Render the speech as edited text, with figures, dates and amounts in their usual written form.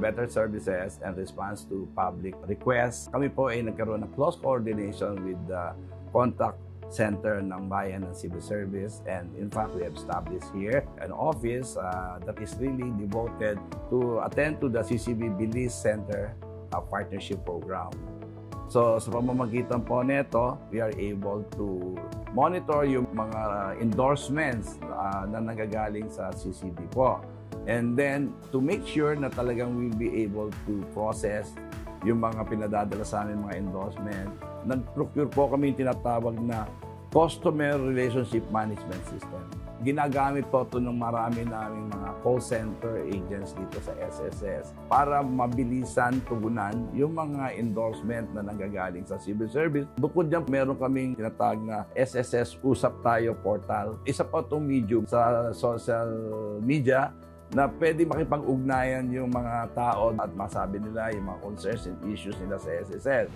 better services and response to public requests. Kami po ay nagkaroon ng close coordination with the contact center ng Bayan ng Civil Service, and in fact we have established here an office that is really devoted to attend to the CCB Bilis Center partnership program. So sa pamamagitan po nito, we are able to monitor yung mga endorsements na nagagaling sa CCB po. And then to make sure na talagang we'll be able to process yung mga pinadadala sa amin mga endorsement, nag-procure po kami yung tinatawag na Customer Relationship Management System. Ginagamit po ito ng marami naming mga call center agents dito sa SSS para mabilisan tugunan yung mga endorsement na nanggagaling sa civil service. Bukod dyan, meron kaming tinatawag na SSS Usap Tayo portal. Isa po itong medium sa social media na pwede makipag-ugnayan yung mga tao at masabi nila yung mga concerns and issues nila sa SSS.